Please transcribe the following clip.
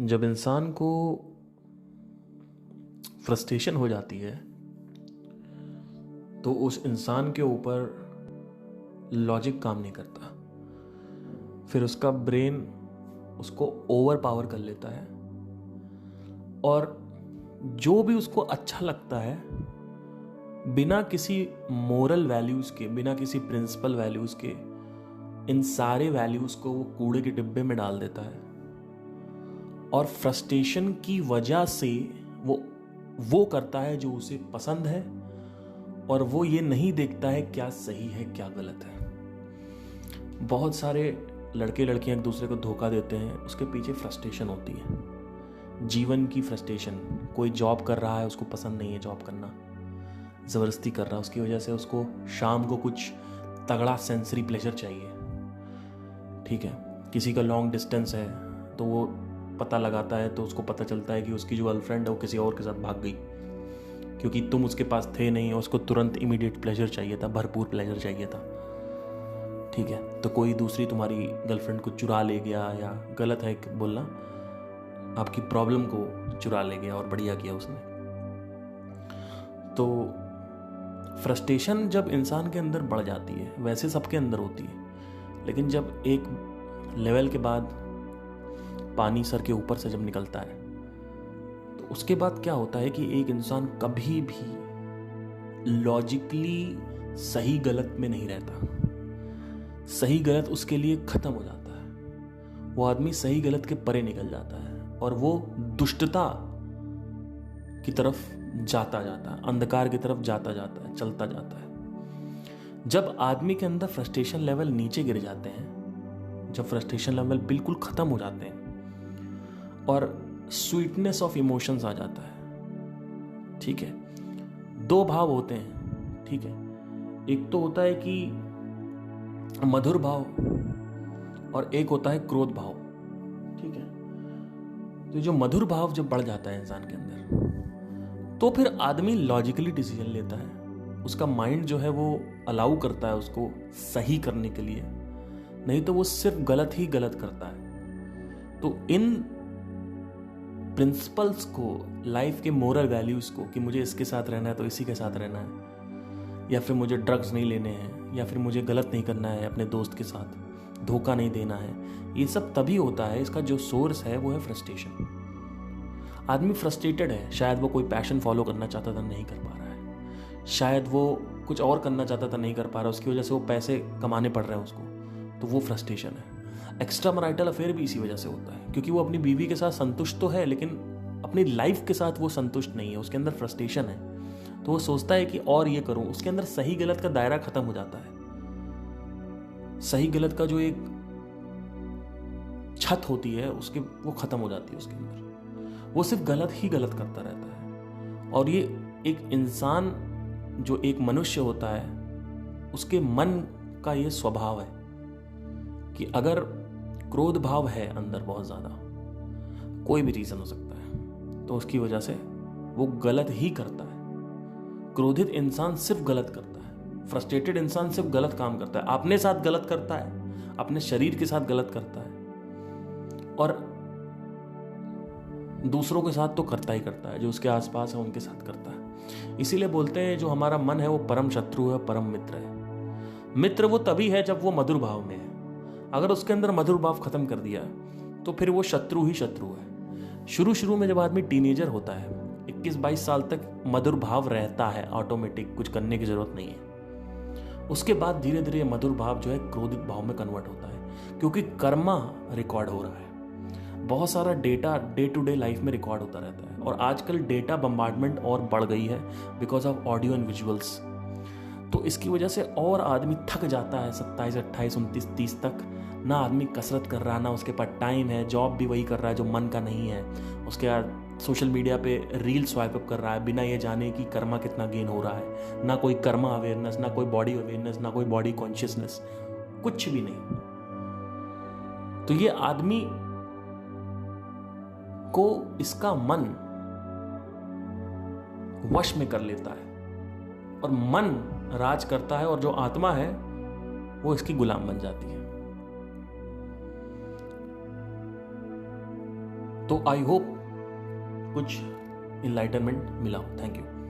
जब इंसान को फ्रस्ट्रेशन हो जाती है तो उस इंसान के ऊपर लॉजिक काम नहीं करता। फिर उसका ब्रेन उसको ओवर पावर कर लेता है और जो भी उसको अच्छा लगता है बिना किसी मोरल वैल्यूज़ के, बिना किसी प्रिंसिपल वैल्यूज़ के, इन सारे वैल्यूज़ को वो कूड़े के डिब्बे में डाल देता है। और फ्रस्ट्रेशन की वजह से वो करता है जो उसे पसंद है और वो ये नहीं देखता है क्या सही है क्या गलत है। बहुत सारे लड़के लड़कियां एक दूसरे को धोखा देते हैं, उसके पीछे फ्रस्ट्रेशन होती है, जीवन की फ्रस्ट्रेशन। कोई जॉब कर रहा है, उसको पसंद नहीं है जॉब करना, ज़बरदस्ती कर रहा है, उसकी वजह से उसको शाम को कुछ तगड़ा सेंसरी प्लेजर चाहिए। ठीक है, किसी का लॉन्ग डिस्टेंस है तो वो पता लगाता है तो उसको पता चलता है कि उसकी जो गर्लफ्रेंड है वो किसी और के साथ भाग गई क्योंकि तुम उसके पास थे नहीं, उसको तुरंत इमीडिएट प्लेजर चाहिए था, भरपूर प्लेजर चाहिए था। ठीक है, तो कोई दूसरी तुम्हारी गर्लफ्रेंड को चुरा ले गया, या गलत है बोलना, आपकी प्रॉब्लम को चुरा ले गया और बढ़िया किया उसने। तो फ्रस्ट्रेशन जब इंसान के अंदर बढ़ जाती है, वैसे सबके अंदर होती है, लेकिन जब एक लेवल के बाद पानी सर के ऊपर से जब निकलता है तो उसके बाद क्या होता है कि एक इंसान कभी भी लॉजिकली सही गलत में नहीं रहता। सही गलत उसके लिए खत्म हो जाता है। वो आदमी सही गलत के परे निकल जाता है और वो दुष्टता की तरफ जाता जाता है, अंधकार की तरफ जाता जाता है, चलता जाता है। जब आदमी के अंदर फ्रस्ट्रेशन लेवल नीचे गिर जाते हैं, जब फ्रस्ट्रेशन लेवल बिल्कुल खत्म हो जाते हैं और स्वीटनेस ऑफ इमोशंस आ जाता है। ठीक है, दो भाव होते हैं। ठीक है, एक तो होता है कि मधुर भाव और एक होता है क्रोध भाव। ठीक है, तो जो मधुर भाव जब बढ़ जाता है इंसान के अंदर तो फिर आदमी लॉजिकली डिसीजन लेता है। उसका माइंड जो है वो अलाउ करता है उसको सही करने के लिए, नहीं तो वो सिर्फ गलत ही गलत करता है। तो इन प्रिंसिपल्स को, लाइफ के मोरल वैल्यूज को, कि मुझे इसके साथ रहना है तो इसी के साथ रहना है, या फिर मुझे ड्रग्स नहीं लेने हैं, या फिर मुझे गलत नहीं करना है, अपने दोस्त के साथ धोखा नहीं देना है, ये सब तभी होता है। इसका जो सोर्स है वो है फ्रस्ट्रेशन। आदमी फ्रस्ट्रेटेड है, शायद वो कोई पैशन फॉलो करना चाहता था नहीं कर पा रहा है, शायद वो कुछ और करना चाहता था नहीं कर पा रहा, उसकी वजह से वो पैसे कमाने पड़ रहे हैं उसको, तो वो फ्रस्ट्रेशन है। एक्स्ट्रा मैरिटल अफेयर भी इसी वजह से होता है, क्योंकि वो अपनी बीवी के साथ संतुष्ट तो है लेकिन अपनी लाइफ के साथ वो संतुष्ट नहीं है, उसके अंदर फ्रस्ट्रेशन है, तो वो सोचता है कि और ये करूं। उसके अंदर सही गलत का दायरा खत्म हो जाता है। सही गलत का जो एक छत होती है उसके, वो खत्म हो जाती है उसके अंदर। वो सिर्फ गलत ही गलत करता रहता है। और ये एक इंसान, जो एक मनुष्य होता है, उसके मन का ये स्वभाव है कि अगर क्रोध भाव है अंदर बहुत ज्यादा, कोई भी रीजन हो सकता है, तो उसकी वजह से वो गलत ही करता है। क्रोधित इंसान सिर्फ गलत करता है, फ्रस्ट्रेटेड इंसान सिर्फ गलत काम करता है, अपने साथ गलत करता है, अपने शरीर के साथ गलत करता है और दूसरों के साथ तो करता ही करता है, जो उसके आसपास है उनके साथ करता है। इसीलिए बोलते हैं जो हमारा मन है वो परम शत्रु है, परम मित्र है। मित्र वो तभी है जब वो मधुर भाव में है। अगर उसके अंदर मधुर भाव खत्म कर दिया तो फिर वो शत्रु ही शत्रु है। शुरू में जब आदमी टीनेजर होता है, 21-22 साल तक मधुर भाव रहता है ऑटोमेटिक, कुछ करने की जरूरत नहीं है। उसके बाद धीरे धीरे मधुर भाव जो है क्रोधित भाव में कन्वर्ट होता है, क्योंकि कर्मा रिकॉर्ड हो रहा है। बहुत सारा data day to day life में रिकॉर्ड होता रहता है और आजकल डेटा बम्बार्डमेंट और बढ़ गई है because of audio and visuals. तो इसकी वजह से और आदमी थक जाता है 27, 28, 29, 30 तक। ना आदमी कसरत कर रहा, ना उसके पास टाइम है, जॉब भी वही कर रहा है जो मन का नहीं है। उसके बाद सोशल मीडिया पे रील स्वाइप अप कर रहा है बिना ये जाने कि कर्मा कितना गेन हो रहा है। ना कोई कर्मा अवेयरनेस, ना कोई बॉडी अवेयरनेस, ना कोई बॉडी कॉन्शियसनेस, कुछ भी नहीं। तो ये आदमी को इसका मन वश में कर लेता है और मन राज करता है और जो आत्मा है वो इसकी गुलाम बन जाती है। तो आई होप कुछ इनलाइटनमेंट मिला हो। Thank you.